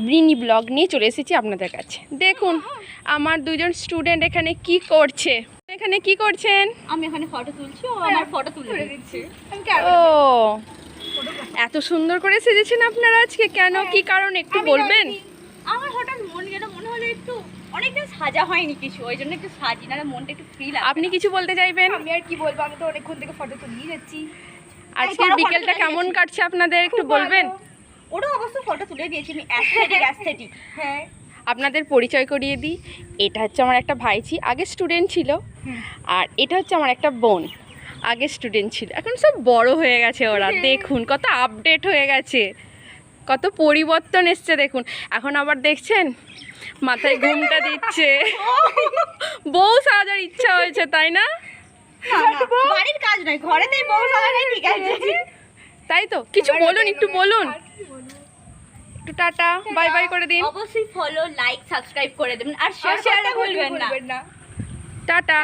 ব্রিনি blog নিয়ে চলে এসেছি আপনাদের কাছে। দেখুন আমার দুজন স্টুডেন্ট এখানে কি করছে। এখানে কি করছেন? আমি এখানে ফটো তুলছি, ও আমার ফটো তুলে দিচ্ছে। ও এত সুন্দর করে সেজেছেন আপনারা আজকে, কেন কি কারণ একটু বলবেন? আমার হঠাৎ মনে হলো একটু অনেকদিন সাজা হয়নি কিছু, ওই জন্য একটু সাজি, না মনটা একটু ফ্রি লাগে। আপনি কিছু বলতে চাইবেন? আমি আর কি বলবো, আমি তো অনেকক্ষণ থেকে ফটো তুলিয়ে যাচ্ছি। আজকের বিকেলটা কেমন কাটছে আপনাদের একটু বলবেন? ওরা অবশ্য ফটো তুলে দিয়েছি, আমি অ্যাস্থেটিক। হ্যাঁ, আপনাদের পরিচয় করিয়ে দিই। এটা হচ্ছে আমার একটা ভাইঝি, আগে স্টুডেন্ট ছিল। আর এটা হচ্ছে আমার একটা বোন, আগে স্টুডেন্ট ছিল। এখন সব বড় হয়ে গেছে ওরা, দেখুন কত আপডেট হয়ে গেছে, কত পরিবর্তন এসছে দেখুন। এখন আবার দেখছেন মাথায় ঘুমটা দিচ্ছে। বউ সাজার ইচ্ছা হয়েছে তাই না? বাড়ির কাজ নয়, ঘরেতেই বউ সাজানো, ঠিক আছে। তাই তো, কিছু বলুন, একটু বলুন, একটু টাটা বাই বাই করে দিন। অবশ্যই ফলো, লাইক, সাবস্ক্রাইব করে দেবেন, আর শেয়ার করতে ভুলবেন না। টাটা।